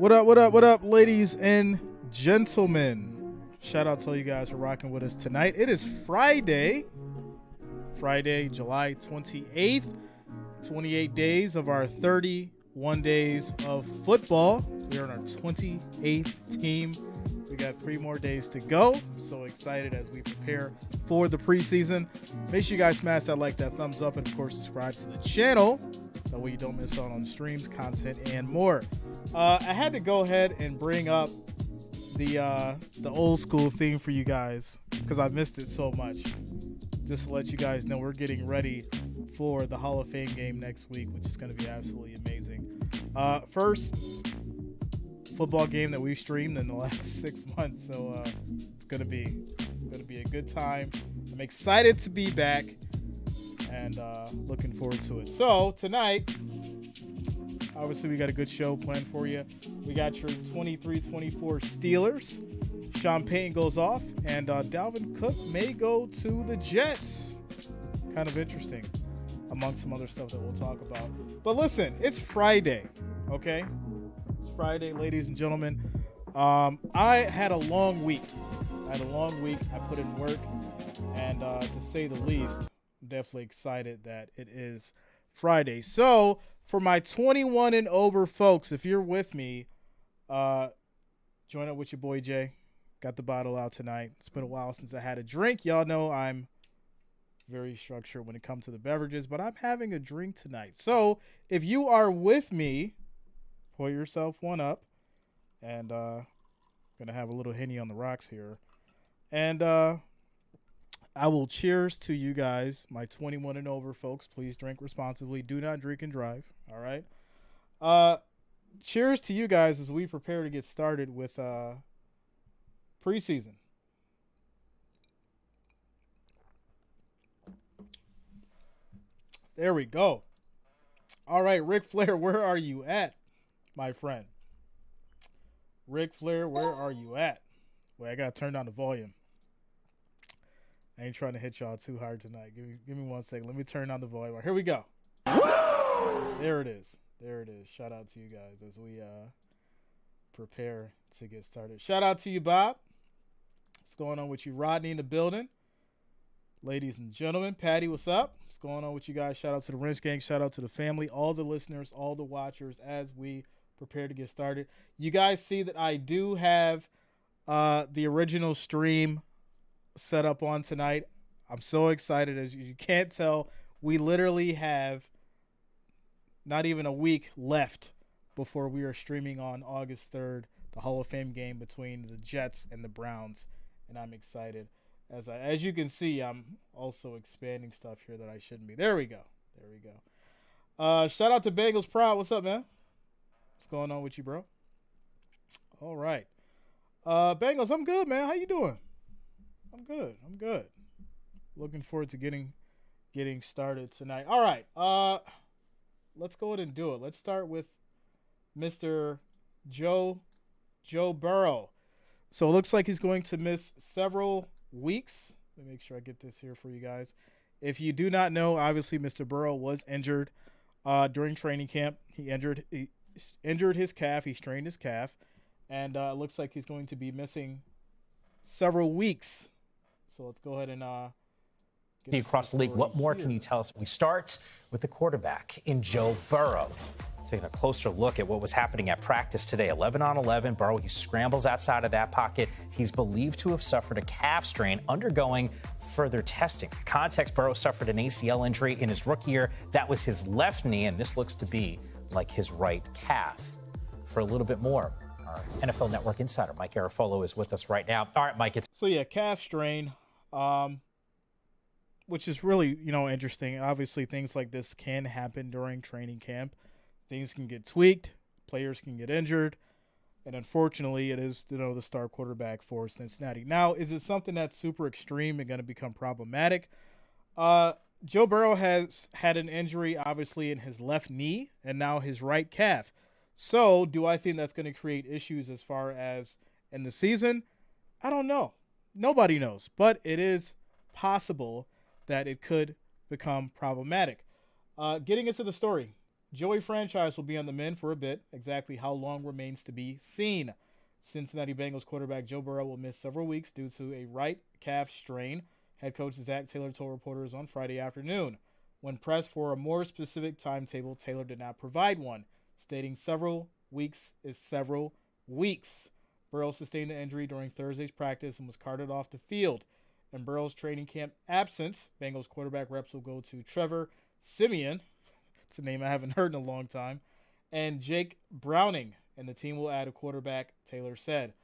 What up, ladies and gentlemen? Shout out to all you guys for rocking with us tonight. It is Friday, July 28th. 28 days of our 31 days of football. We are on our 28th team. We got 3 more days to go. I'm so excited as we prepare for the preseason. Make sure you guys smash that like, that thumbs up, and of course subscribe to the channel. That way you don't miss out on streams, content, and more. I had to go ahead and bring up the old school theme for you guys because I missed it so much. Just to let you guys know, we're getting ready for the Hall of Fame game next week, which is going to be absolutely amazing. First football game that we've streamed in the last 6 months, so it's going to be a good time. I'm excited to be back and looking forward to it. So tonight, obviously, we got a good show planned for you. We got your 23-24 Steelers. Sean Payton goes off, and Dalvin Cook may go to the Jets. Kind of interesting, among some other stuff that we'll talk about. But listen, it's Friday, okay? It's Friday, ladies and gentlemen. I had a long week. I put in work, and to say the least, I'm definitely excited that it is Friday. So for my 21 and over folks, if you're with me, join up with your boy Jay. Got the bottle out tonight. It's been a while since I had a drink. Y'all know I'm very structured when it comes to the beverages, but I'm having a drink tonight. So if you are with me, pour yourself one up, and gonna have a little Henny on the rocks here, and I will cheers to you guys, my 21 and over folks. Please drink responsibly. Do not drink and drive. All right. Cheers to you guys as we prepare to get started with preseason. There we go. All right, Ric Flair, where are you at, my friend? Ric Flair, where are you at? Wait, I got to turn down the volume. I ain't trying to hit y'all too hard tonight. Give me 1 second. Let me turn down the volume. Here we go. There it is. Shout out to you guys as we prepare to get started. Shout out to you, Bob. What's going on with you? Rodney in the building. Ladies and gentlemen, Patty, what's up? What's going on with you guys? Shout out to the Wrench Gang. Shout out to the family, all the listeners, all the watchers as we prepare to get started. You guys see that I do have the original stream set up on tonight. I'm so excited. As you can't tell, we literally have not even a week left before we are streaming on August 3rd, the Hall of Fame game between the Jets and the Browns, and I'm excited. As you can see, I'm also expanding stuff here that I shouldn't be. There we go. Shout out to Bagels Proud. What's up, man? What's going on with you, bro? All right. Bengals, I'm good, man. How you doing? I'm good. Looking forward to getting started tonight. All right. Let's go ahead and do it. Let's start with Mr. Joe Burrow. So it looks like he's going to miss several weeks. Let me make sure I get this here for you guys. If you do not know, obviously Mr. Burrow was injured during training camp. He injured his calf. He strained his calf. And it looks like he's going to be missing several weeks. So let's go ahead and get across the league. What more can you tell us? We start with the quarterback in Joe Burrow. Taking a closer look at what was happening at practice today. 11 on 11. Burrow, he scrambles outside of that pocket. He's believed to have suffered a calf strain, undergoing further testing. For context, Burrow suffered an ACL injury in his rookie year. That was his left knee, and this looks to be like his right calf. For a little bit more, our NFL Network insider, Mike Garafolo, is with us right now. All right, Mike. So, yeah, calf strain, which is really, interesting. Obviously, things like this can happen during training camp. Things can get tweaked. Players can get injured. And unfortunately, it is, the star quarterback for Cincinnati. Now, is it something that's super extreme and going to become problematic? Joe Burrow has had an injury, obviously, in his left knee and now his right calf. So, do I think that's going to create issues as far as in the season? I don't know. Nobody knows. But it is possible that it could become problematic. Getting into the story. Joey franchise will be on the mend for a bit. Exactly how long remains to be seen. Cincinnati Bengals quarterback Joe Burrow will miss several weeks due to a right calf strain. Head coach Zach Taylor told reporters on Friday afternoon. When pressed for a more specific timetable, Taylor did not provide one, stating several weeks is several weeks. Burrow sustained the injury during Thursday's practice and was carted off the field. In Burrow's training camp absence, Bengals quarterback reps will go to Trevor Siemian, it's a name I haven't heard in a long time, and Jake Browning, and the team will add a quarterback, Taylor said.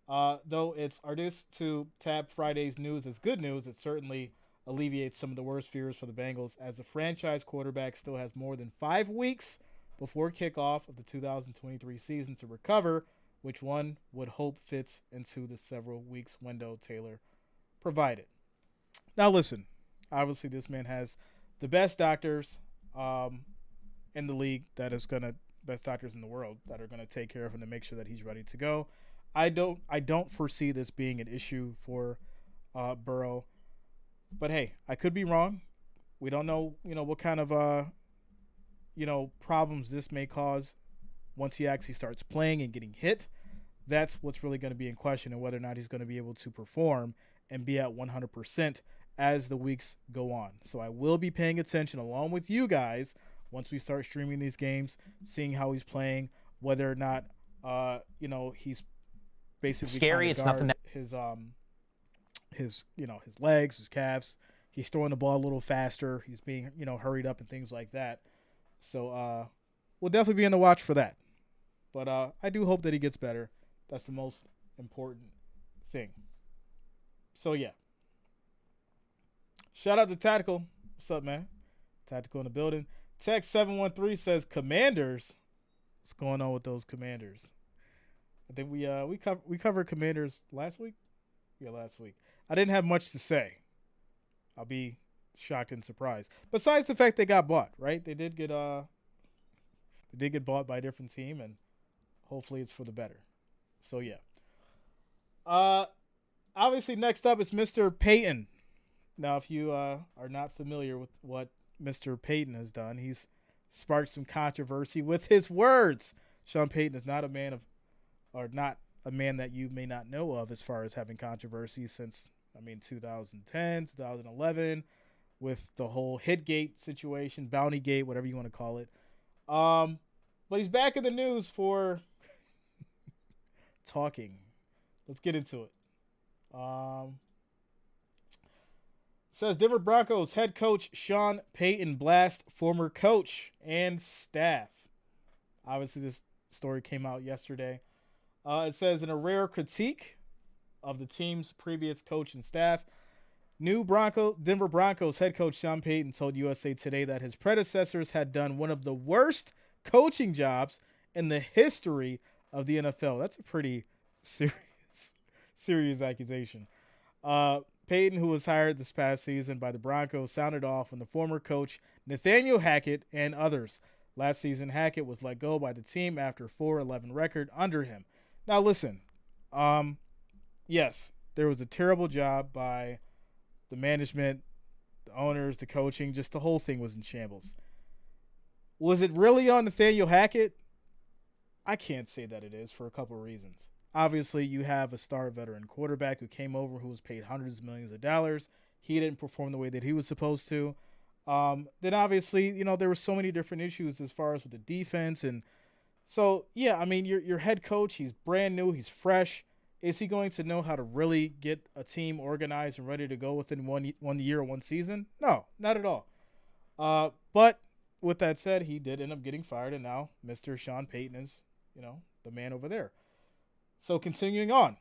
Though it's arduous to tab Friday's news as good news, it certainly alleviates some of the worst fears for the Bengals, as the franchise quarterback still has more than 5 weeks before kickoff of the 2023 season to recover, which one would hope fits into the several weeks window Taylor provided. Now listen, obviously this man has the best doctors in the league, best doctors in the world that are gonna take care of him to make sure that he's ready to go. I don't foresee this being an issue for Burrow, but hey, I could be wrong. We don't know, what kind of problems this may cause once he actually starts playing and getting hit. That's what's really going to be in question, and whether or not he's going to be able to perform and be at 100% as the weeks go on. So I will be paying attention along with you guys once we start streaming these games, seeing how he's playing, whether or not he's basically scary. It's nothing that his legs, his calves. He's throwing the ball a little faster. He's being hurried up and things like that. So we'll definitely be on the watch for that. But I do hope that he gets better. That's the most important thing. So, yeah. Shout out to Tactical. What's up, man? Tactical in the building. Text 713 says, Commanders. What's going on with those Commanders? I think we covered Commanders last week. Yeah, last week. I didn't have much to say. I'll be shocked and surprised. Besides the fact they got bought, right? They did get bought by a different team, and hopefully it's for the better. So yeah. Obviously next up is Mr. Payton. Now, if you are not familiar with what Mr. Payton has done, he's sparked some controversy with his words. Sean Payton is not a man that you may not know of as far as having controversy since 2010, 2011, with the whole Hitgate situation, Bountygate, whatever you want to call it. But he's back in the news for talking. Let's get into it. Says Denver Broncos head coach Sean Payton blast former coach and staff. Obviously, this story came out yesterday. It says, in a rare critique of the team's previous coach and staff, Denver Broncos head coach Sean Payton told USA Today that his predecessors had done one of the worst coaching jobs in the history of the NFL. That's a pretty serious accusation. Payton, who was hired this past season by the Broncos, sounded off on the former coach Nathaniel Hackett and others. Last season, Hackett was let go by the team after a 4-11 record under him. Now, listen, yes, there was a terrible job by the management, the owners, the coaching, just the whole thing was in shambles. Was it really on Nathaniel Hackett? I can't say that it is for a couple of reasons. Obviously, you have a star veteran quarterback who came over, who was paid hundreds of millions of dollars. He didn't perform the way that he was supposed to. Then obviously, there were so many different issues as far as with the defense. And so, yeah, your head coach, he's brand new, he's fresh. Is he going to know how to really get a team organized and ready to go within one year or one season? No, not at all. But with that said, he did end up getting fired, and now Mr. Sean Payton is, the man over there. So continuing on,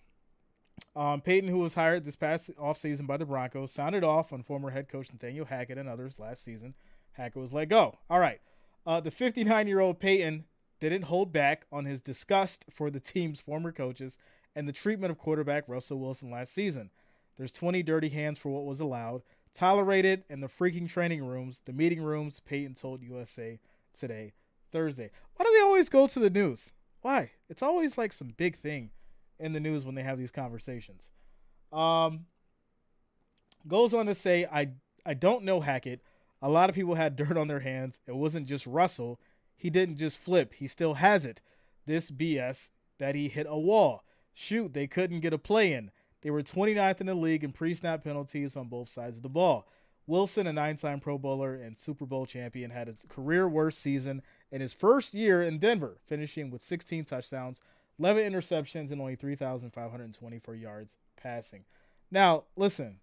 Payton, who was hired this past offseason by the Broncos, sounded off on former head coach Nathaniel Hackett and others last season. Hackett was let go. All right. The 59-year-old Payton didn't hold back on his disgust for the team's former coaches and the treatment of quarterback Russell Wilson last season. There's 20 dirty hands for what was allowed, tolerated in the freaking training rooms, the meeting rooms, Payton told USA Today Thursday. Why do they always go to the news? Why? It's always like some big thing in the news when they have these conversations. Goes on to say, I don't know Hackett. A lot of people had dirt on their hands. It wasn't just Russell. He didn't just flip. He still has it. This BS that he hit a wall. Shoot, they couldn't get a play in. They were 29th in the league in pre-snap penalties on both sides of the ball. Wilson, a 9-time Pro Bowler and Super Bowl champion, had his career worst season in his first year in Denver, finishing with 16 touchdowns, 11 interceptions, and only 3,524 yards passing. Now, listen,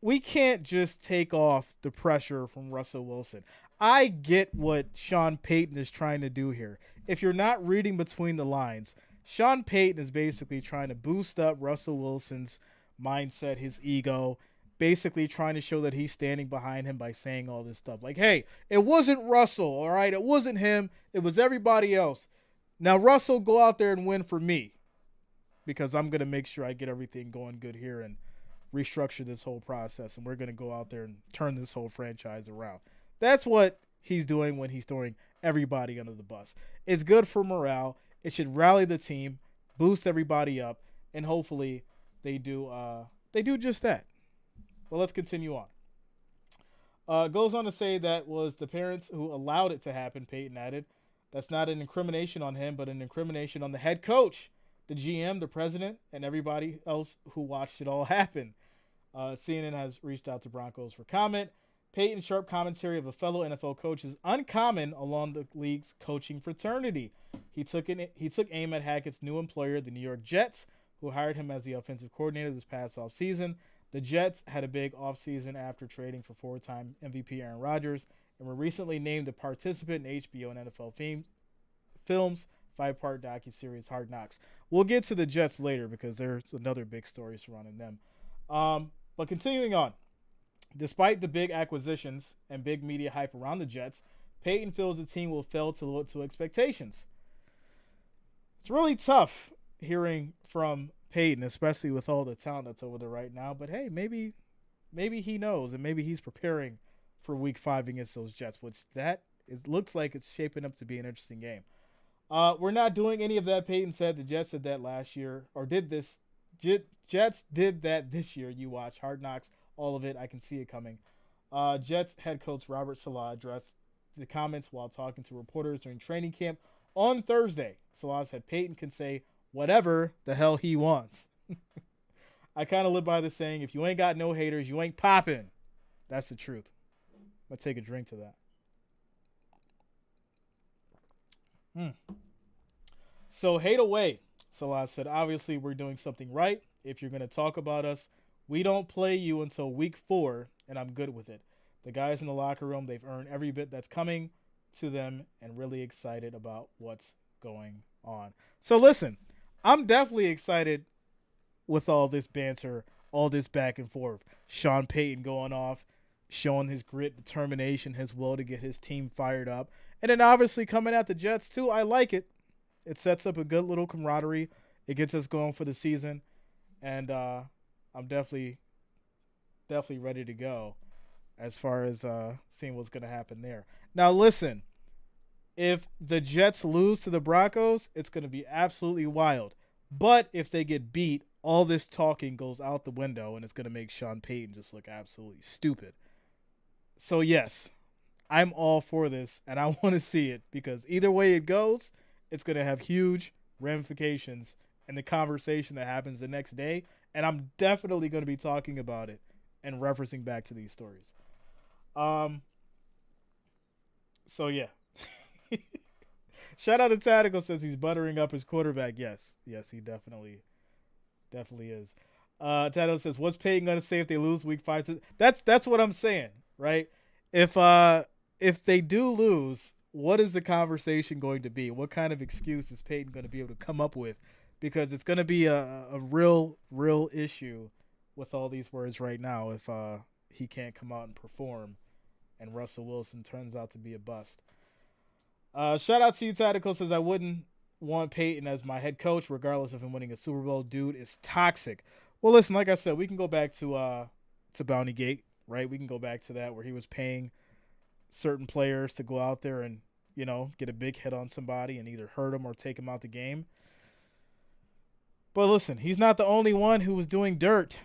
we can't just take off the pressure from Russell Wilson. I get what Sean Payton is trying to do here. If you're not reading between the lines, Sean Payton is basically trying to boost up Russell Wilson's mindset, his ego, basically trying to show that he's standing behind him by saying all this stuff. Like, hey, it wasn't Russell, all right? It wasn't him. It was everybody else. Now, Russell, go out there and win for me because I'm going to make sure I get everything going good here and restructure this whole process, and we're going to go out there and turn this whole franchise around. That's what he's doing when he's throwing everybody under the bus. It's good for morale. It should rally the team, boost everybody up, and hopefully they do just that. Well, let's continue on. Goes on to say that was the parents who allowed it to happen, Payton added. That's not an incrimination on him, but an incrimination on the head coach, the GM, the president, and everybody else who watched it all happen. CNN has reached out to Broncos for comment. Payton's sharp commentary of a fellow NFL coach is uncommon along the league's coaching fraternity. He took aim at Hackett's new employer, the New York Jets, who hired him as the offensive coordinator this past offseason. The Jets had a big offseason after trading for four-time MVP Aaron Rodgers and were recently named a participant in HBO and NFL Films' 5-part docuseries Hard Knocks. We'll get to the Jets later because there's another big story surrounding them. But continuing on, despite the big acquisitions and big media hype around the Jets, Payton feels the team will fail to live up to expectations. It's really tough hearing from Payton, especially with all the talent that's over there right now. But hey, maybe he knows, and maybe he's preparing for Week 5 against those Jets, which looks like it's shaping up to be an interesting game. We're not doing any of that, Payton said. The Jets did that last year, or did this. Jets did that this year. You watch Hard Knocks, all of it. I can see it coming. Jets head coach Robert Saleh addressed the comments while talking to reporters during training camp on Thursday. Saleh said Payton can say whatever the hell he wants. I kind of live by the saying, if you ain't got no haters, you ain't popping. That's the truth. I'm going to take a drink to that. So hate away, Saleh said. Obviously, we're doing something right. If you're going to talk about us, we don't play you until Week 4, and I'm good with it. The guys in the locker room, they've earned every bit that's coming to them and really excited about what's going on. So listen, I'm definitely excited with all this banter, all this back and forth. Sean Payton going off, showing his grit, determination, his will to get his team fired up. And then obviously coming at the Jets too. I like it. It sets up a good little camaraderie. It gets us going for the season. And I'm definitely ready to go as far as seeing what's going to happen there. Now, listen, if the Jets lose to the Broncos, it's going to be absolutely wild. But if they get beat, all this talking goes out the window, and it's going to make Sean Payton just look absolutely stupid. So, yes, I'm all for this, and I want to see it because either way it goes, it's going to have huge ramifications in the conversation that happens the next day, and I'm definitely going to be talking about it and referencing back to these stories. So, yeah. Shout out to Tactical, says he's buttering up his quarterback. Yes, he definitely is. Tactical says, what's Payton going to say if they lose Week 5? That's what I'm saying, right? If they do lose, what is the conversation going to be? What kind of excuse is Payton going to be able to come up with? Because it's going to be a real issue with all these words right now if he can't come out and perform and Russell Wilson turns out to be a bust. Shout out to you, Tactical, says I wouldn't want Payton as my head coach regardless of him winning a Super Bowl. Dude is toxic. Well, listen, like I said, we can go back to Bounty Gate, right? We can go back to that where he was paying certain players to go out there and, get a big hit on somebody and either hurt him or take him out the game. But listen, he's not the only one who was doing dirt,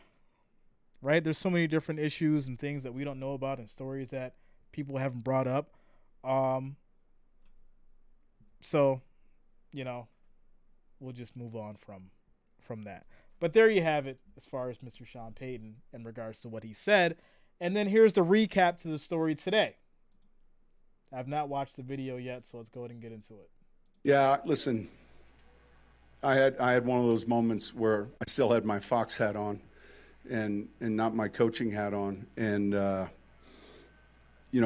right? There's so many different issues and things that we don't know about and stories that people haven't brought up. So, we'll just move on from that. But there you have it as far as Mr. Sean Payton in regards to what he said. And then here's the recap to the story today. I've not watched the video yet, so let's go ahead and get into it. Yeah, listen, I had one of those moments where I still had my Fox hat on and not my coaching hat on. And, I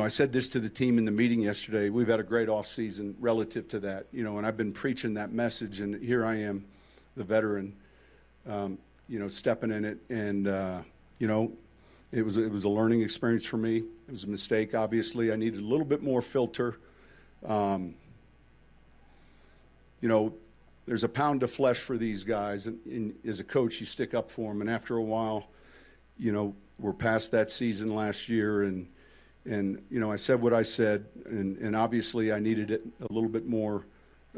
said this to the team in the meeting yesterday. We've had a great offseason relative to that, and I've been preaching that message. And here I am, the veteran, stepping in it. And, it was a learning experience for me. It was a mistake, obviously. I needed a little bit more filter. There's a pound of flesh for these guys. And as a coach, you stick up for them. And after a while, we're past that season last year. And I said what I said. And obviously, I needed it a little bit more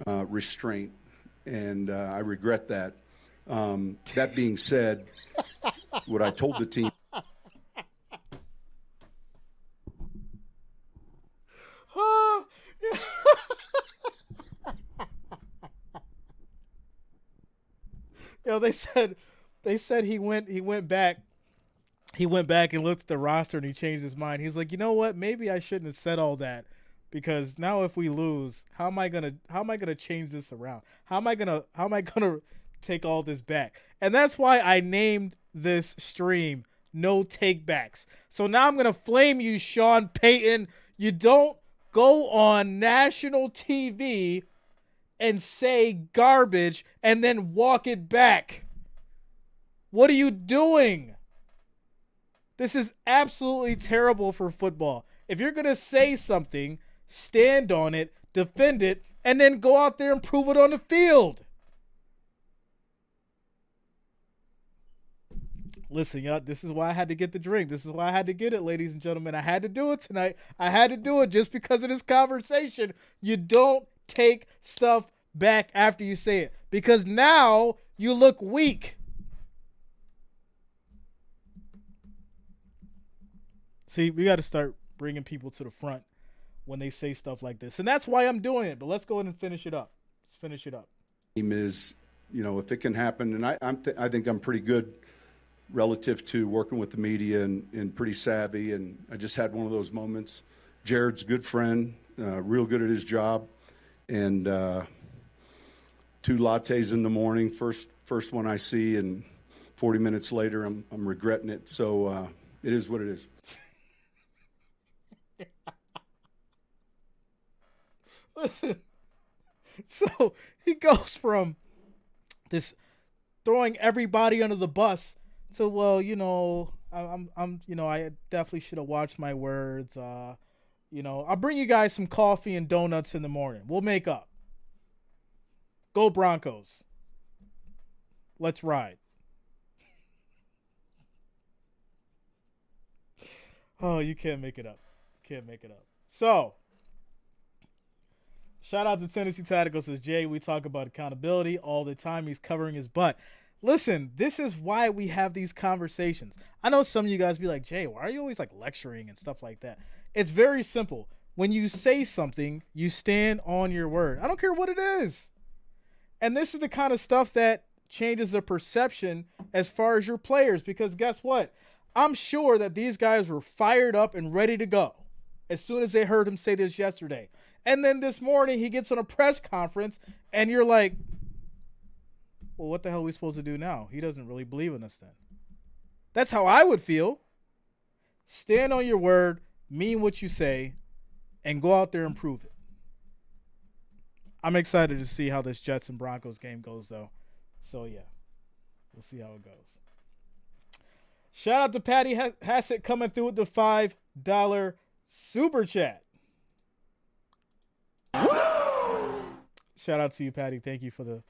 restraint. And I regret that. That being said, what I told the team. They said he went back and looked at the roster and he changed his mind. He's like, you know what? Maybe I shouldn't have said all that, because now if we lose, how am I gonna change this around? How am I gonna take all this back? And that's why I named this stream No Takebacks. So now I'm gonna flame you, Sean Payton. You don't go on national TV and say garbage and then walk it back. What are you doing? This is absolutely terrible for football. If you're going to say something, stand on it, defend it, and then go out there and prove it on the field. Listen, this is why I had to get the drink. This is why I had to get it, ladies and gentlemen. I had to do it tonight. I had to do it just because of this conversation. You don't take stuff back after you say it, because now you look weak. See, we got to start bringing people to the front when they say stuff like this. And that's why I'm doing it. But let's go ahead and finish it up. Let's finish it up. Team is, if it can happen, and I think I'm pretty good relative to working with the media and pretty savvy. And I just had one of those moments. Jared's a good friend, real good at his job. And 2 lattes in the morning, first one I see, and 40 minutes later, I'm regretting it. So it is what it is. Listen, so he goes from this throwing everybody under the bus to, well, I definitely should have watched my words. I'll bring you guys some coffee and donuts in the morning. We'll make up. Go Broncos. Let's ride. Oh, you can't make it up. Can't make it up. So, shout out to Tennessee Tactical. Says, Jay, we talk about accountability all the time. He's covering his butt. Listen, this is why we have these conversations. I know some of you guys be like, Jay, why are you always like lecturing and stuff like that? It's very simple. When you say something, you stand on your word. I don't care what it is. And this is the kind of stuff that changes the perception as far as your players, because guess what? I'm sure that these guys were fired up and ready to go as soon as they heard him say this yesterday. And then this morning he gets on a press conference and you're like, well, what the hell are we supposed to do now? He doesn't really believe in us then. That's how I would feel. Stand on your word, mean what you say, and go out there and prove it. I'm excited to see how this Jets and Broncos game goes, though. So, yeah, we'll see how it goes. Shout out to Patty Hassett coming through with the $5 super chat. Shout out to you, Patty. Thank you for the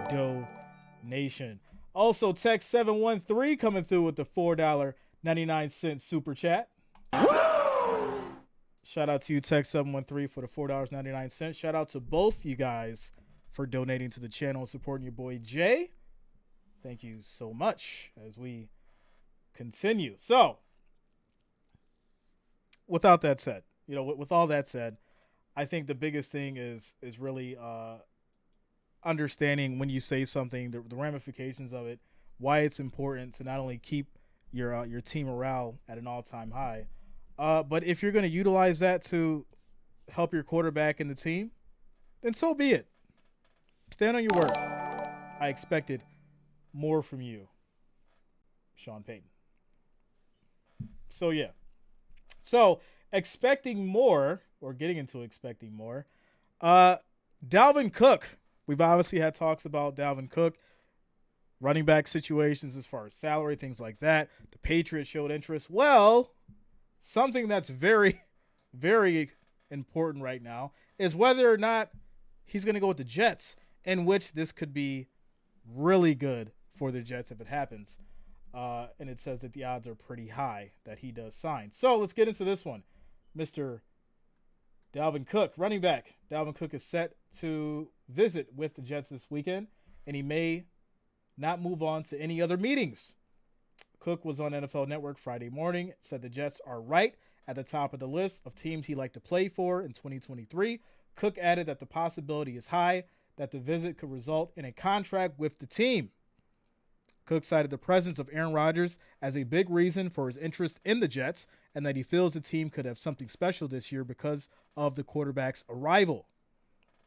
donation. Also, text 713 coming through with the $4.99 super chat. Shout out to you, text 713 for the $4.99. Shout out to both you guys for donating to the channel and supporting your boy Jay. Thank you so much as we continue. So, with all that said, I think the biggest thing is really understanding when you say something, the ramifications of it, why it's important to not only keep your team morale at an all-time high, but if you're going to utilize that to help your quarterback and the team, then so be it. Stand on your word. I expected more from you, Sean Payton. So, yeah. So, expecting more, or getting into expecting more, Dalvin Cook. We've obviously had talks about Dalvin Cook, running back situations as far as salary, things like that. The Patriots showed interest. Well, something that's very, very important right now is whether or not he's going to go with the Jets, in which this could be really good for the Jets if it happens. And it says that the odds are pretty high that he does sign. So let's get into this one. Mr. Dalvin Cook, running back. Dalvin Cook is set to visit with the Jets this weekend, and he may not move on to any other meetings. Cook was on NFL Network Friday morning, said the Jets are right at the top of the list of teams he'd like to play for in 2023. Cook added that the possibility is high that the visit could result in a contract with the team. Cook cited the presence of Aaron Rodgers as a big reason for his interest in the Jets, and that he feels the team could have something special this year because of the quarterback's arrival.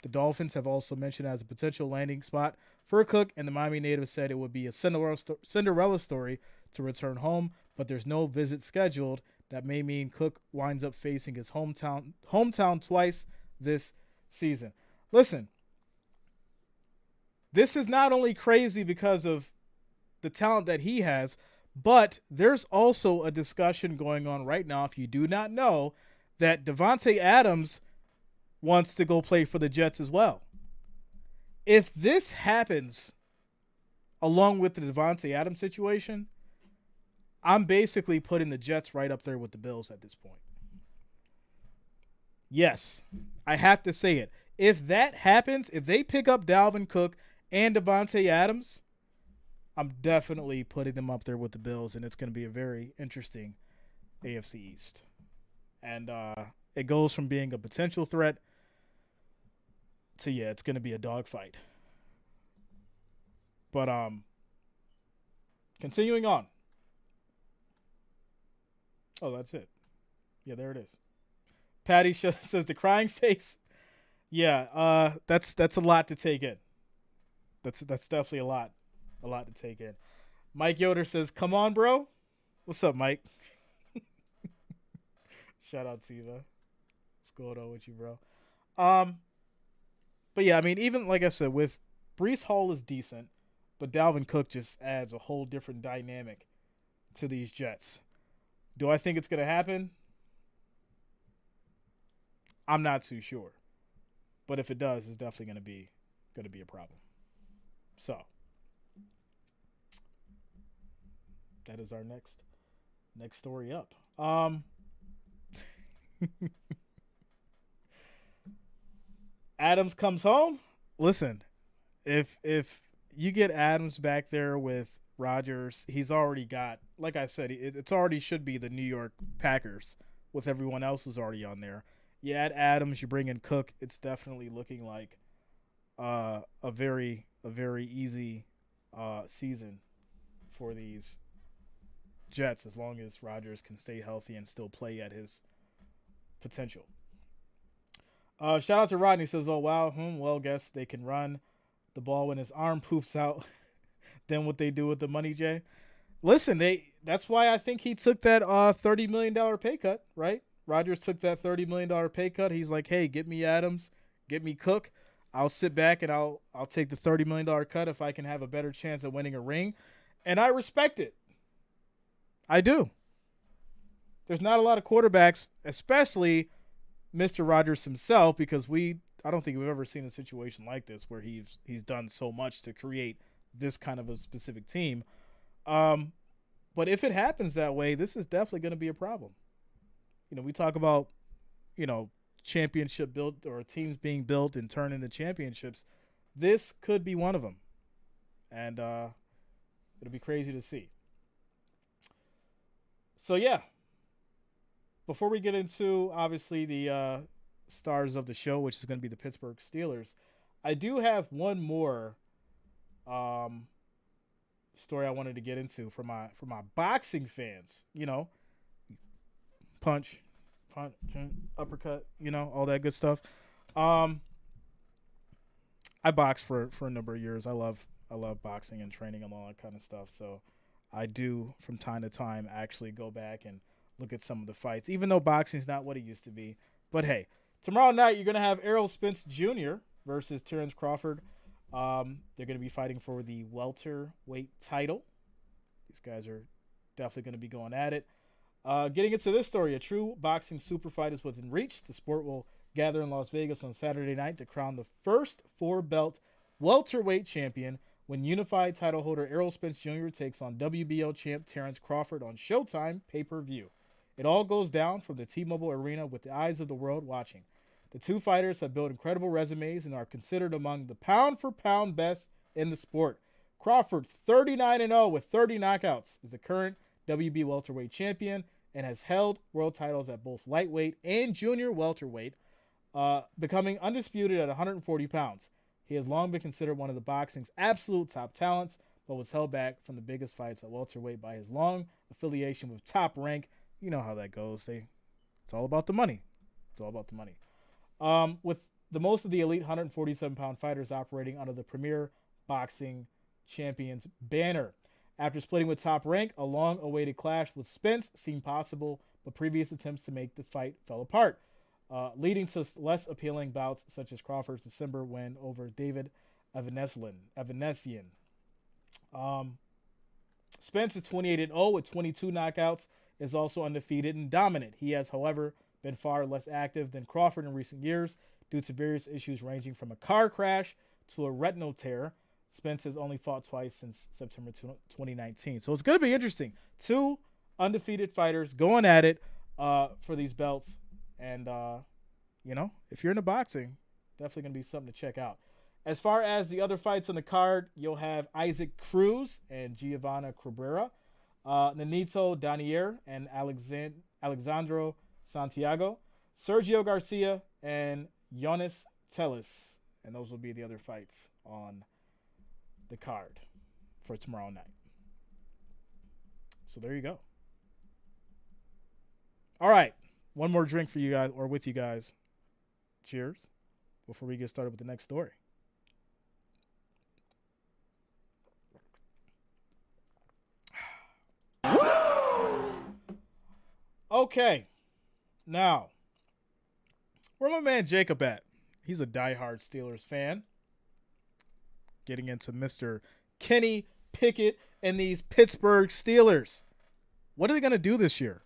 The Dolphins have also mentioned as a potential landing spot for Cook, and the Miami native said it would be a Cinderella story to return home, but there's no visit scheduled. That may mean Cook winds up facing his hometown twice this season. Listen, this is not only crazy because of the talent that he has, but there's also a discussion going on right now, if you do not know, that Davante Adams wants to go play for the Jets as well. If this happens along with the Davante Adams situation, I'm basically putting the Jets right up there with the Bills at this point. Yes, I have to say it. If that happens, if they pick up Dalvin Cook and Davante Adams, I'm definitely putting them up there with the Bills, and it's going to be a very interesting AFC East. And it goes from being a potential threat to, yeah, it's going to be a dogfight. But continuing on. Oh, that's it. Yeah, there it is. Patty says the crying face. Yeah, that's a lot to take in. That's definitely a lot to take in. Mike Yoder says, "Come on, bro." What's up, Mike? Shout out to you, though. What's going on with you, bro? But yeah, I mean, even like I said, with Breece Hall is decent, but Dalvin Cook just adds a whole different dynamic to these Jets. Do I think it's going to happen? I'm not too sure. But if it does, it's definitely going to be a problem. So that is our next story up. Adams comes home. Listen, if you get Adams back there with Rodgers, he's already got, like I said, it's already should be the New York Packers with everyone else who's already on there. You add Adams, you bring in Cook, it's definitely looking like a very easy season for these Jets, as long as Rodgers can stay healthy and still play at his potential. Shout out to Rodney, says, "Oh wow, well, guess they can run the ball when his arm poops out." Then what they do with the money, Jay? Listen, that's why I think he took that $30 million pay cut, right? Rodgers took that $30 million pay cut. He's like, hey, get me Adams, get me Cook. I'll sit back and I'll take the $30 million cut if I can have a better chance of winning a ring. And I respect it. I do. There's not a lot of quarterbacks, especially Mr. Rodgers himself, because I don't think we've ever seen a situation like this where he's done so much to create this kind of a specific team. But if it happens that way, this is definitely going to be a problem. We talk about, championship built or teams being built and turned into championships. This could be one of them. And it'll be crazy to see. So, yeah. Before we get into, obviously, the stars of the show, which is going to be the Pittsburgh Steelers. I do have one more story I wanted to get into for my boxing fans. You know, punch, uppercut, you know, all that good stuff. I boxed for a number of years. I love boxing and training and all that kind of stuff. So I do from time to time actually go back and look at some of the fights, even though boxing is not what it used to be. But hey, tomorrow night you're going to have Errol Spence Jr. versus Terrence Crawford. They're going to be fighting for the welterweight title. These guys are definitely going to be going at it. Getting into this story, a true boxing super fight is within reach. The sport will gather in Las Vegas on Saturday night to crown the first 4-belt welterweight champion when unified title holder Errol Spence Jr. takes on WBO champ Terrence Crawford on Showtime pay-per-view. It all goes down from the T-Mobile Arena with the eyes of the world watching. The two fighters have built incredible resumes and are considered among the pound-for-pound best in the sport. Crawford, 39-0 with 30 knockouts, is the current WB welterweight champion and has held world titles at both lightweight and junior welterweight, becoming undisputed at 140 pounds. He has long been considered one of the boxing's absolute top talents, but was held back from the biggest fights at welterweight by his long affiliation with Top Rank. You know how that goes. It's all about the money. It's all about the money. With the most of the elite 147-pound fighters operating under the Premier Boxing Champions banner. After splitting with Top Rank, a long-awaited clash with Spence seemed possible, but previous attempts to make the fight fell apart, leading to less appealing bouts such as Crawford's December win over David Evanesian. Spence is 28-0 with 22 knockouts, is also undefeated and dominant. He has, however, been far less active than Crawford in recent years due to various issues ranging from a car crash to a retinal tear. Spence has only fought twice since September 2019. So it's going to be interesting. Two undefeated fighters going at it for these belts. And, you know, if you're into boxing, definitely going to be something to check out. As far as the other fights on the card, you'll have Isaac Cruz and Giovanna Cabrera, Nonito Danier and Alexandro Santiago, Sergio Garcia, and Yonis Tellis. And those will be the other fights on the card for tomorrow night. So there you go. All right. One more drink for you guys, or with you guys. Cheers. Before we get started with the next story. Okay. Now, where my man Jacob at? He's a diehard Steelers fan. Getting into Mr. Kenny Pickett and these Pittsburgh Steelers. What are they going to do this year?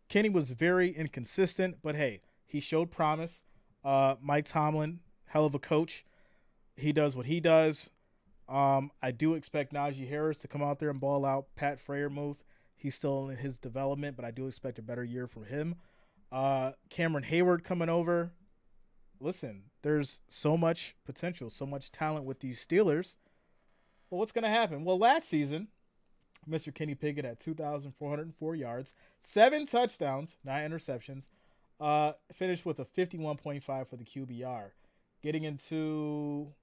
Kenny was very inconsistent, but hey, he showed promise. Mike Tomlin, hell of a coach. He does what he does. I do expect Najee Harris to come out there and ball out. Pat Freiermuth, he's still in his development, but I do expect a better year from him. Cameron Hayward coming over. Listen, there's so much potential, so much talent with these Steelers. Well, what's going to happen? Well, last season, Mr. Kenny Pickett had 2,404 yards, 7 touchdowns, 9 interceptions, finished with a 51.5 for the QBR. Getting into,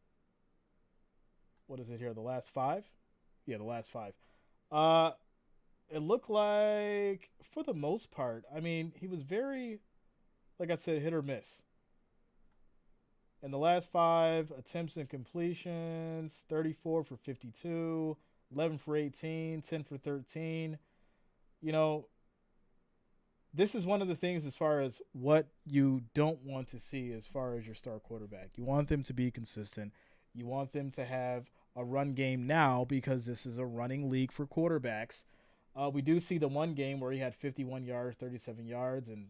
what is it here, the last 5? Yeah, the last 5. It looked like, for the most part, I mean, he was very, like I said, hit or miss. In the last 5 attempts and completions, 34 for 52, 11 for 18, 10 for 13. You know, this is one of the things as far as what you don't want to see as far as your star quarterback. You want them to be consistent. You want them to have a run game now because this is a running league for quarterbacks. We do see the one game where he had 51 yards, 37 yards, and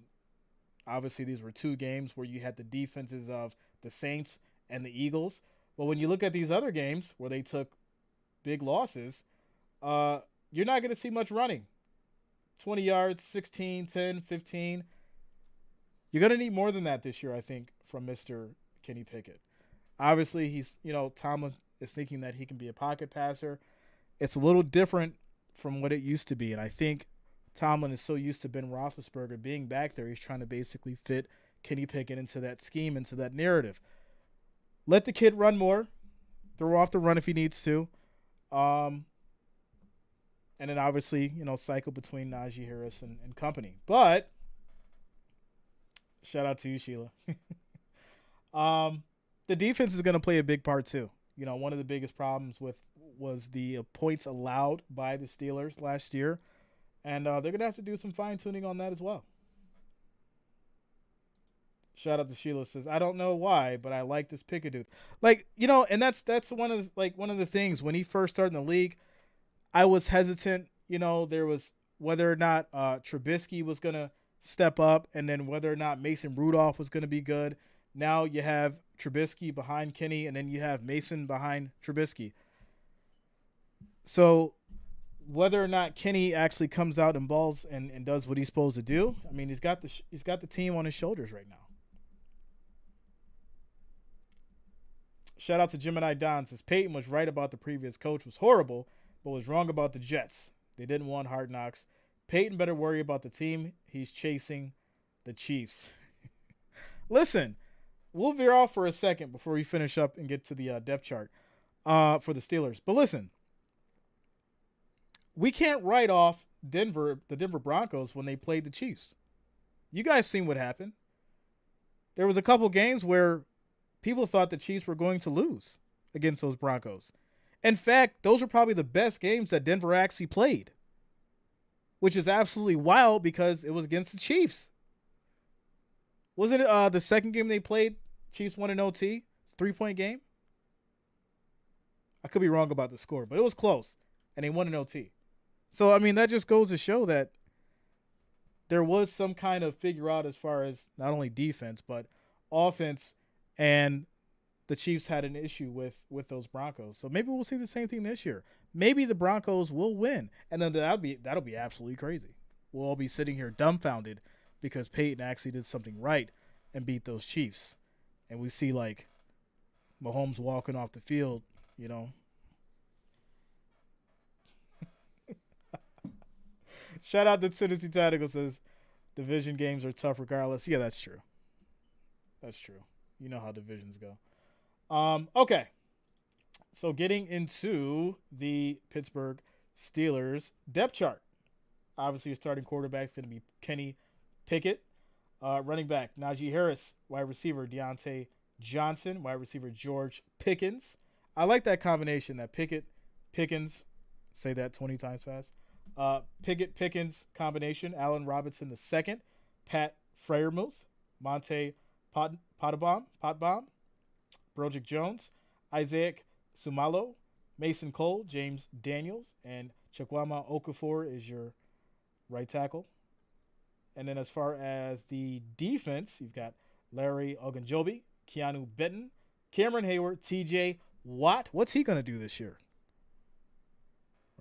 obviously these were 2 games where you had the defenses of the Saints and the Eagles. But when you look at these other games where they took big losses, you're not going to see much running. 20 yards, 16, 10, 15. You're going to need more than that this year, I think, from Mr. Kenny Pickett. Obviously, he's, Tomlin is thinking that he can be a pocket passer. It's a little different from what it used to be. And I think Tomlin is so used to Ben Roethlisberger being back there, he's trying to basically fit Kenny Pickett into that scheme, into that narrative. Let the kid run more. Throw off the run if he needs to. And then obviously, cycle between Najee Harris and company. But shout out to you, Sheila. The defense is going to play a big part too. One of the biggest problems was the points allowed by the Steelers last year. And they're going to have to do some fine-tuning on that as well. Shout out to Sheila, says, I don't know why, but I like this Pickett dude. And that's one of the things. When he first started in the league, I was hesitant. There was whether or not Trubisky was going to step up, and then whether or not Mason Rudolph was going to be good. Now you have Trubisky behind Kenny, and then you have Mason behind Trubisky. So whether or not Kenny actually comes out and balls and does what he's supposed to do, I mean, he's got the team on his shoulders right now. Shout out to Gemini Don, says Payton was right about the previous coach was horrible, but was wrong about the Jets. They didn't want Hard Knocks. Payton better worry about the team he's chasing, the Chiefs. Listen, we'll veer off for a second before we finish up and get to the depth chart for the Steelers. But listen, we can't write off the Denver Broncos when they played the Chiefs. You guys seen what happened. There was a couple games where people thought the Chiefs were going to lose against those Broncos. In fact, those were probably the best games that Denver actually played, which is absolutely wild because it was against the Chiefs. Wasn't it the second game they played, Chiefs won in OT? It's a 3-point game? I could be wrong about the score, but it was close, and they won in OT. So, I mean, that just goes to show that there was some kind of figure out as far as not only defense, but offense, and the Chiefs had an issue with those Broncos. So maybe we'll see the same thing this year. Maybe the Broncos will win, and then that'll be absolutely crazy. We'll all be sitting here dumbfounded because Peyton actually did something right and beat those Chiefs. And we see, like, Mahomes walking off the field, Shout out to Tennessee Tactical, says division games are tough regardless. Yeah, that's true. That's true. You know how divisions go. Okay. So getting into the Pittsburgh Steelers depth chart. Obviously, your starting quarterback is going to be Kenny Pickett. Running back, Najee Harris. Wide receiver, Deontay Johnson. Wide receiver, George Pickens. I like that combination, that Pickens. Say that 20 times fast. Pickens combination. Allen Robinson II. Pat Freiermuth. Monte Potbomb. Broderick Jones. Isaac Sumalo. Mason Cole. James Daniels. And Chukwuma Okafor is your right tackle. And then as far as the defense, you've got Larry Ogunjobi, Keanu Benton, Cameron Hayward, TJ Watt. What's he going to do this year?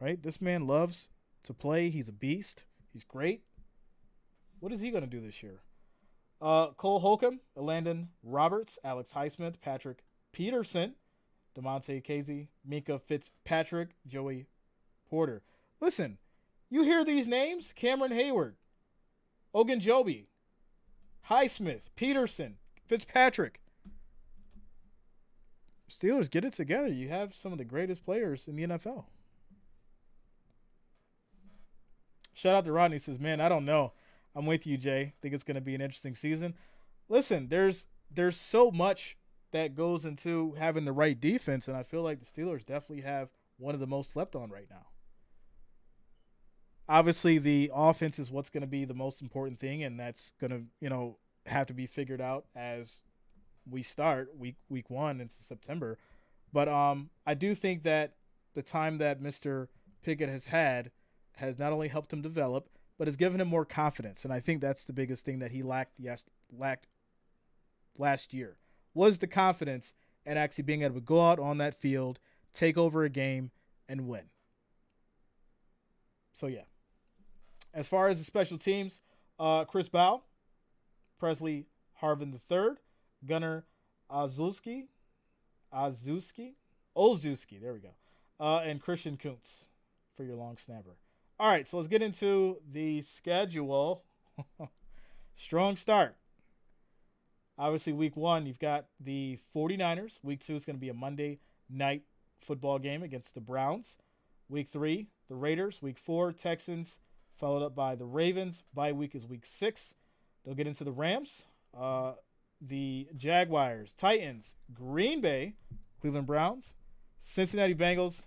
Right? This man loves to play. He's a beast. He's great. What is he going to do this year? Cole Holcomb, Landon Roberts, Alex Highsmith, Patrick Peterson, DeMonte Casey, Minka Fitzpatrick, Joey Porter. Listen, you hear these names? Cameron Hayward, Ogunjobi, Highsmith, Peterson, Fitzpatrick. Steelers, get it together. You have some of the greatest players in the NFL. Shout out to Rodney. Says, man, I don't know. I'm with you, Jay. Think it's going to be an interesting season. Listen, there's so much that goes into having the right defense, and I feel like the Steelers definitely have one of the most slept on right now. Obviously, the offense is what's going to be the most important thing, and that's going to, have to be figured out as we start week 1 into September. But I do think that the time that Mr. Pickett has had has not only helped him develop, but has given him more confidence. And I think that's the biggest thing that he lacked last year, was the confidence and actually being able to go out on that field, take over a game, and win. So, yeah. As far as the special teams, Chris Bow, Presley Harvin III, Gunnar Olszewski, there we go, and Christian Kuntz for your long snapper. All right, so let's get into the schedule. Strong start. Obviously, week 1, you've got the 49ers. Week 2 is going to be a Monday night football game against the Browns. Week 3, the Raiders. Week 4, Texans, followed up by the Ravens. Bye week is week 6. They'll get into the Rams, the Jaguars, Titans, Green Bay, Cleveland Browns, Cincinnati Bengals,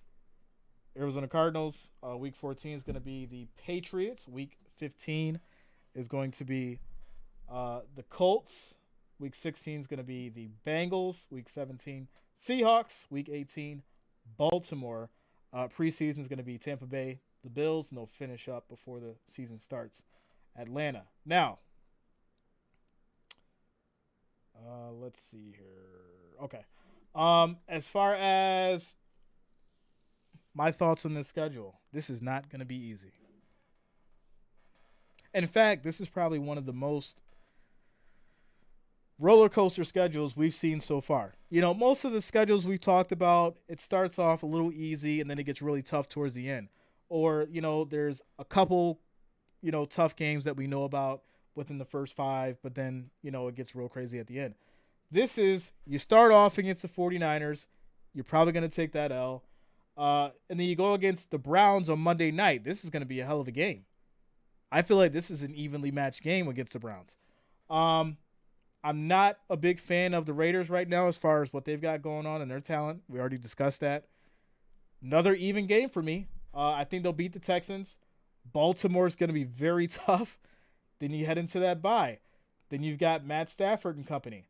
Arizona Cardinals. Week 14 is going to be the Patriots. Week 15 is going to be the Colts. Week 16 is going to be the Bengals. Week 17, Seahawks. Week 18, Baltimore. Preseason is going to be Tampa Bay, the Bills, and they'll finish up before the season starts, Atlanta. Now, let's see here. Okay. As far as my thoughts on this schedule, this is not going to be easy. In fact, this is probably one of the most roller coaster schedules we've seen so far. You know, most of the schedules we've talked about, it starts off a little easy and then it gets really tough towards the end. Or, you know, there's a couple, you know, tough games that we know about within the first 5, but then, you know, it gets real crazy at the end. This is, you start off against the 49ers, you're probably going to take that L. And then you go against the Browns on Monday night. This is going to be a hell of a game. I feel like this is an evenly matched game against the Browns. I'm not a big fan of the Raiders right now as far as what they've got going on and their talent. We already discussed that. Another even game for me. I think they'll beat the Texans. Baltimore's going to be very tough. Then you head into that bye. Then you've got Matt Stafford and company.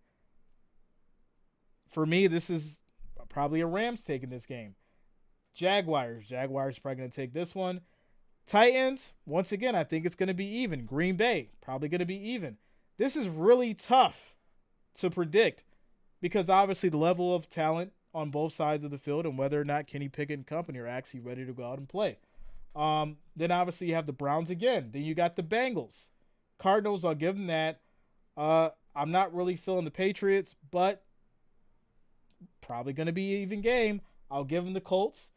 For me, this is probably a Rams taking this game. Jaguars probably going to take this one. Titans, once again, I think it's going to be even. Green Bay, probably going to be even. This is really tough to predict because obviously the level of talent on both sides of the field and whether or not Kenny Pickett and company are actually ready to go out and play. Then obviously you have the Browns again. Then you got the Bengals. Cardinals, I'll give them that. I'm not really feeling the Patriots, but probably going to be an even game. I'll give them the Colts.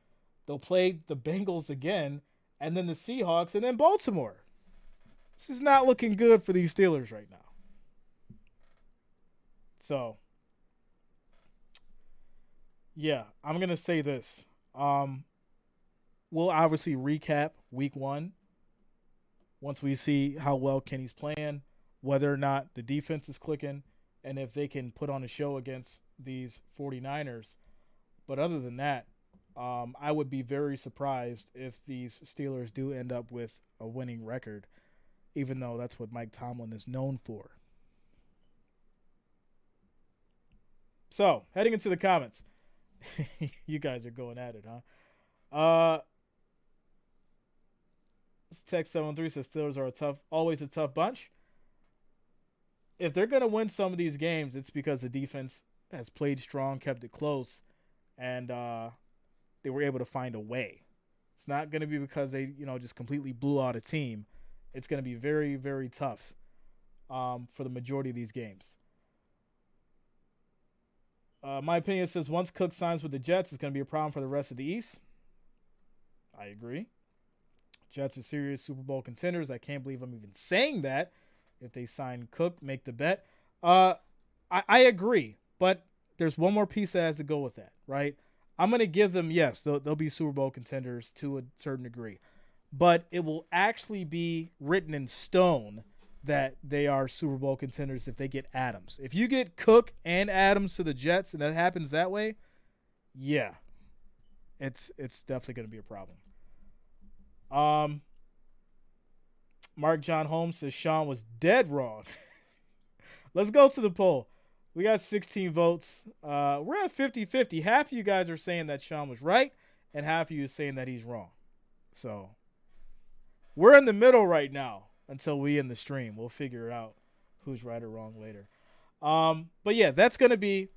They'll play the Bengals again, and then the Seahawks, and then Baltimore. This is not looking good for these Steelers right now. So, yeah, I'm going to say this. We'll obviously recap week 1 once we see how well Kenny's playing, whether or not the defense is clicking, and if they can put on a show against these 49ers. But other than that, I would be very surprised if these Steelers do end up with a winning record, even though that's what Mike Tomlin is known for. So, heading into the comments. You guys are going at it, huh? This text 713 says Steelers are always a tough bunch. If they're going to win some of these games, it's because the defense has played strong, kept it close, and they were able to find a way. It's not going to be because they, just completely blew out a team. It's going to be very, very tough for the majority of these games. My opinion says once Cook signs with the Jets, it's going to be a problem for the rest of the East. I agree. Jets are serious Super Bowl contenders. I can't believe I'm even saying that. If they sign Cook, make the bet. I agree, but there's one more piece that has to go with that, right? I'm going to give them, yes, they'll be Super Bowl contenders to a certain degree, but it will actually be written in stone that they are Super Bowl contenders if they get Adams. If you get Cook and Adams to the Jets and that happens that way, yeah, it's definitely going to be a problem. Mark John Holmes says Sean was dead wrong. Let's go to the poll. We got 16 votes. We're at 50-50. Half of you guys are saying that Sean was right, and half of you are saying that he's wrong. So we're in the middle right now until we end the stream. We'll figure out who's right or wrong later. But yeah, that's going to be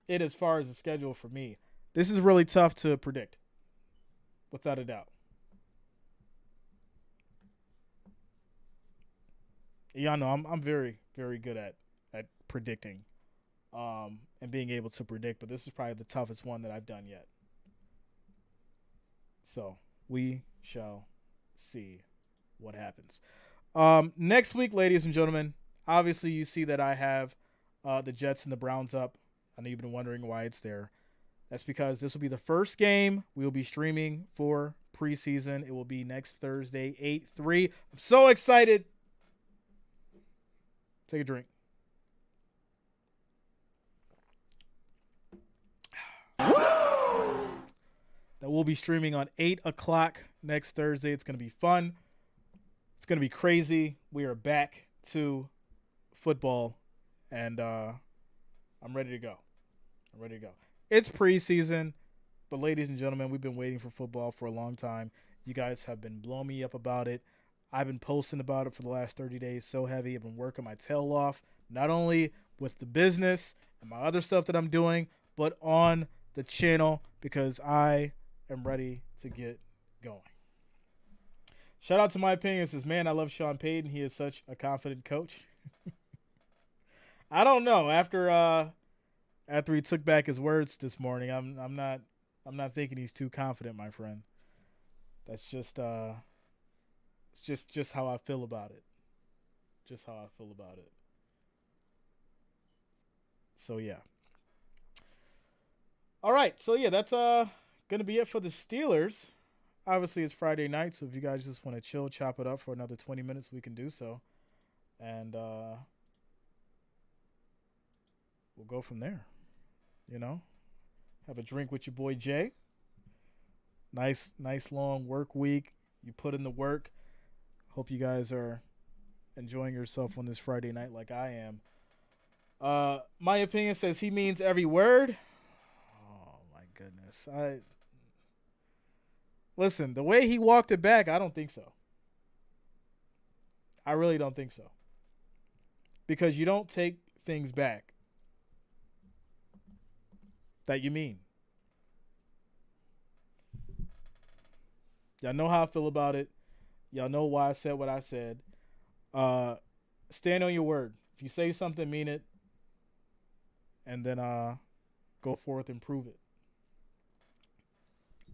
it as far as the schedule for me. This is really tough to predict, without a doubt. Y'all know I'm very, very good at predicting and being able to predict, but this is probably the toughest one that I've done yet. So we shall see what happens. Next week, ladies and gentlemen, obviously you see that I have the Jets and the Browns up. I know you've been wondering why it's there. That's because this will be the first game we will be streaming for preseason. It will be next Thursday, 8/3. I'm so excited. Take a drink. That we'll be streaming on 8 o'clock next Thursday. It's going to be fun. It's going to be crazy. We are back to football, and I'm ready to go. It's preseason, but ladies and gentlemen, we've been waiting for football for a long time. You guys have been blowing me up about it. I've been posting about it for the last 30 days so heavy. I've been working my tail off, not only with the business and my other stuff that I'm doing, but on the channel because I am ready to get going. Shout out to My Opinion. It says, man, I love Sean Payton. He is such a confident coach. I don't know. After he took back his words this morning, I'm not thinking he's too confident, my friend. That's just it's just how I feel about it. So yeah. All right. So yeah, that's gonna be it for the Steelers. Obviously, it's Friday night, so if you guys just want to chill, chop it up for another 20 minutes, we can do so. And we'll go from there. You know? Have a drink with your boy Jay. Nice long work week. You put in the work. Hope you guys are enjoying yourself on this Friday night like I am. My Opinion says he means every word. Oh, my goodness. Listen, the way he walked it back, I don't think so. I really don't think so. Because you don't take things back that you mean. Y'all know how I feel about it. Y'all know why I said what I said. Stand on your word. If you say something, mean it. And then go forth and prove it.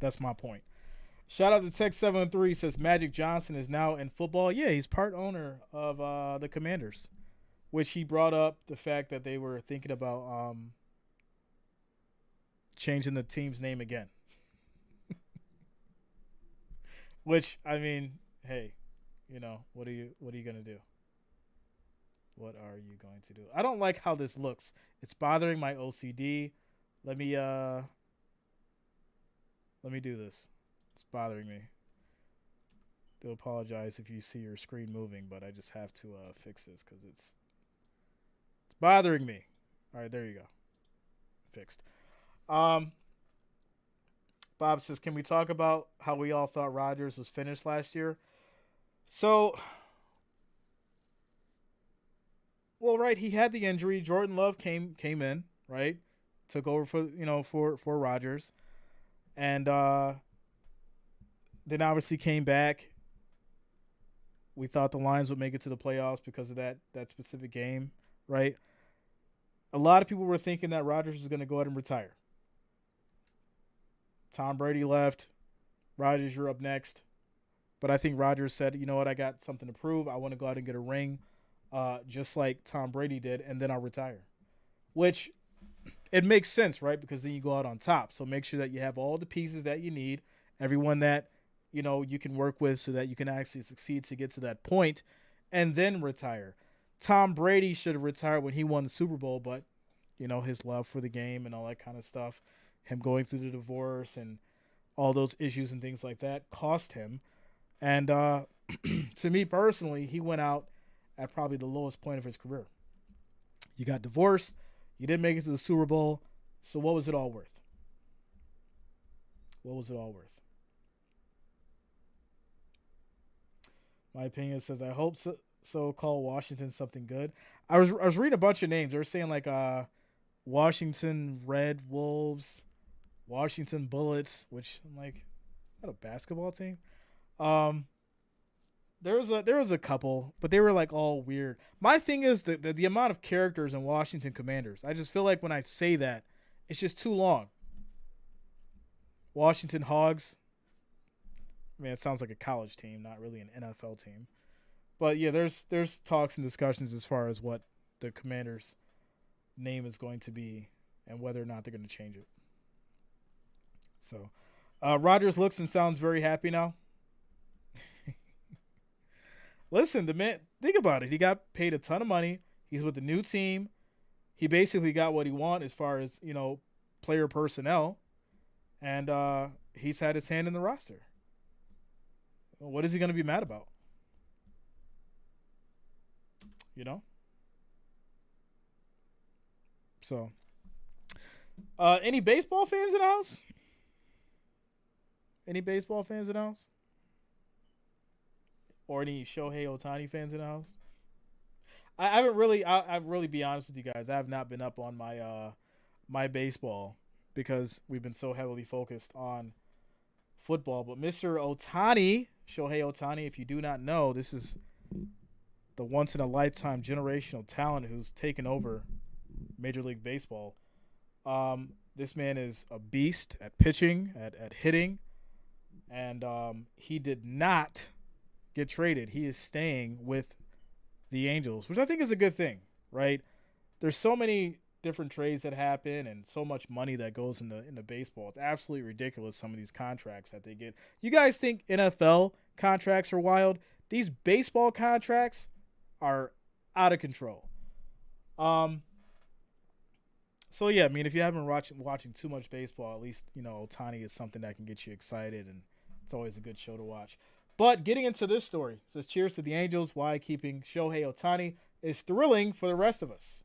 That's my point. Shout out to Tech73. Says Magic Johnson is now in football. Yeah, he's part owner of the Commanders, which he brought up the fact that they were thinking about changing the team's name again. Which, I mean, hey, you know, what are you going to do? What are you going to do? I don't like how this looks. It's bothering my OCD. Let me do this. It's bothering me. Do apologize if you see your screen moving, but I just have to fix this because it's bothering me. All right, there you go. Fixed. Bob says, can we talk about how we all thought Rodgers was finished last year? So, well, right, he had the injury. Jordan Love came in, right? Took over for Rodgers. And then obviously came back. We thought the Lions would make it to the playoffs because of that specific game, right? A lot of people were thinking that Rodgers was going to go ahead and retire. Tom Brady left. Rodgers, you're up next. But I think Rodgers said, you know what, I got something to prove. I want to go out and get a ring just like Tom Brady did, and then I'll retire. Which, it makes sense, right? Because then you go out on top. So make sure that you have all the pieces that you need, everyone that, you know, you can work with so that you can actually succeed to get to that point, and then retire. Tom Brady should have retired when he won the Super Bowl, but, you know, his love for the game and all that kind of stuff, him going through the divorce and all those issues and things like that cost him. And to me personally, he went out at probably the lowest point of his career. You got divorced. You didn't make it to the Super Bowl. So what was it all worth? What was it all worth? My Opinion says, I hope so call Washington something good. I was reading a bunch of names. They were saying like Washington Red Wolves, Washington Bullets, which I'm like, is that a basketball team? There was a couple, but they were like all weird. My thing is the amount of characters in Washington Commanders. I just feel like when I say that, it's just too long. Washington Hogs. I mean, it sounds like a college team, not really an NFL team. But yeah, there's talks and discussions as far as what the Commanders' name is going to be and whether or not they're going to change it. So, Rodgers looks and sounds very happy now. Listen, the man, think about it. He got paid a ton of money. He's with the new team. He basically got what he wanted as far as, player personnel. And he's had his hand in the roster. What is he going to be mad about? So, any baseball fans in the house? Any baseball fans in the house? Or any Shohei Ohtani fans in the house? I haven't really. I'll really be honest with you guys. I have not been up on my baseball because we've been so heavily focused on football. But Mr. Ohtani, Shohei Ohtani, if you do not know, this is the once in a lifetime generational talent who's taken over Major League Baseball. This man is a beast at pitching, at hitting, and he did not get traded. He is staying with the Angels, which I think is a good thing, right? There's so many different trades that happen and so much money that goes into baseball. It's absolutely ridiculous, some of these contracts that they get. You guys think NFL contracts are wild? These baseball contracts are out of control. So yeah, I mean, if you haven't been watching too much baseball, at least, Ohtani is something that can get you excited, and it's always a good show to watch. But getting into this story, it says, cheers to the Angels. Why keeping Shohei Ohtani is thrilling for the rest of us.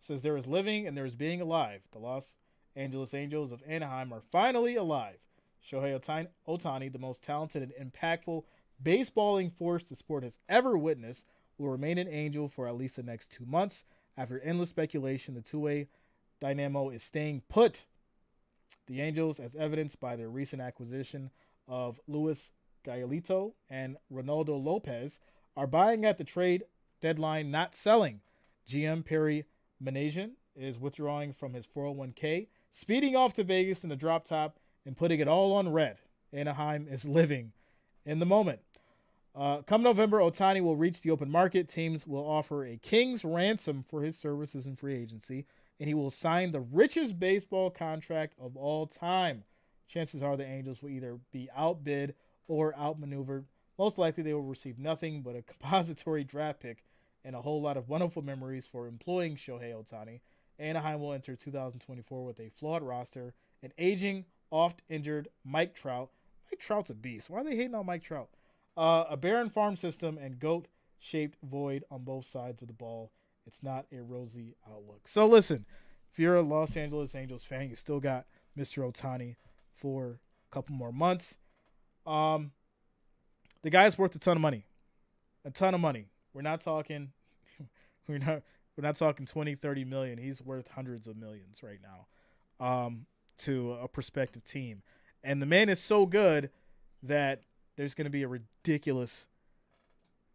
It says, there is living and there is being alive. The Los Angeles Angels of Anaheim are finally alive. Shohei Ohtani, the most talented and impactful baseballing force the sport has ever witnessed, will remain an Angel for at least the next 2 months. After endless speculation, the two-way dynamo is staying put. The Angels, as evidenced by their recent acquisition of Luis Gaelito and Ronaldo Lopez, are buying at the trade deadline, not selling. GM Perry Manajan is withdrawing from his 401k, speeding off to Vegas in the drop top and putting it all on red. Anaheim is living in the moment. Come November, Ohtani will reach the open market. Teams will offer a king's ransom for his services in free agency, and he will sign the richest baseball contract of all time. Chances are the Angels will either be outbid or outmaneuvered. Most likely they will receive nothing but a compository draft pick and a whole lot of wonderful memories for employing Shohei Ohtani. Anaheim will enter 2024 with a flawed roster, an aging, oft-injured Mike Trout. Mike Trout's a beast. Why are they hating on Mike Trout? A barren farm system and goat-shaped void on both sides of the ball. It's not a rosy outlook. So listen, if you're a Los Angeles Angels fan, you still got Mr. Ohtani for a couple more months. The guy's worth a ton of money. A ton of money. We're not talking we're not talking 20, 30 million. He's worth hundreds of millions right now to a prospective team. And the man is so good that there's going to be a ridiculous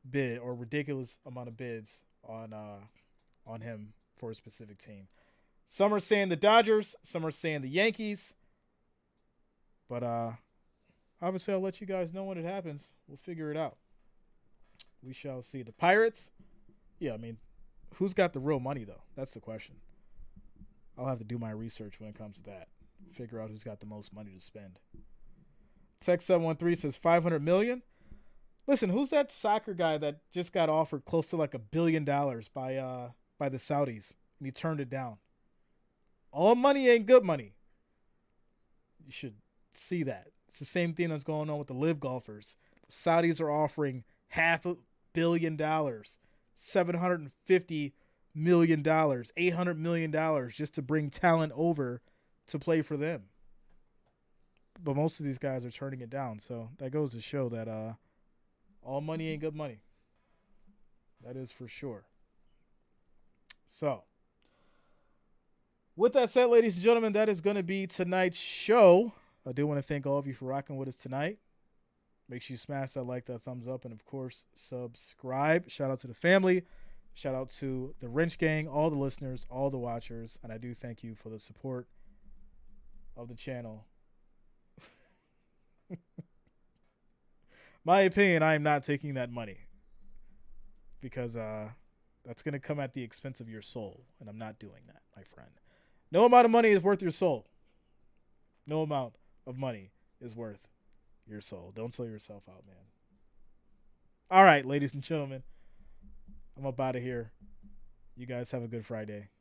bid or ridiculous amount of bids on him for a specific team. Some are saying the Dodgers, some are saying the Yankees. But obviously, I'll let you guys know when it happens. We'll figure it out. We shall see. The Pirates, yeah, I mean, who's got the real money, though? That's the question. I'll have to do my research when it comes to that. Figure out who's got the most money to spend. Tech 713 says $500 million. Listen, who's that soccer guy that just got offered close to like $1 billion by the Saudis, and he turned it down? All money ain't good money. You should see that. It's the same thing that's going on with the live golfers. The Saudis are offering $500 million, $750 million, $800 million just to bring talent over to play for them. But most of these guys are turning it down. So that goes to show that all money ain't good money. That is for sure. So with that said, ladies and gentlemen, that is going to be tonight's show. I do want to thank all of you for rocking with us tonight. Make sure you smash that like, that thumbs up, and, of course, subscribe. Shout out to the family. Shout out to the Wrench Gang, all the listeners, all the watchers, and I do thank you for the support of the channel. my opinion, I am not taking that money because that's going to come at the expense of your soul, and I'm not doing that, my friend. No amount of money is worth your soul. No amount of money is worth your soul. Don't sell yourself out, man. All right, ladies and gentlemen, I'm up out of here. You guys have a good Friday.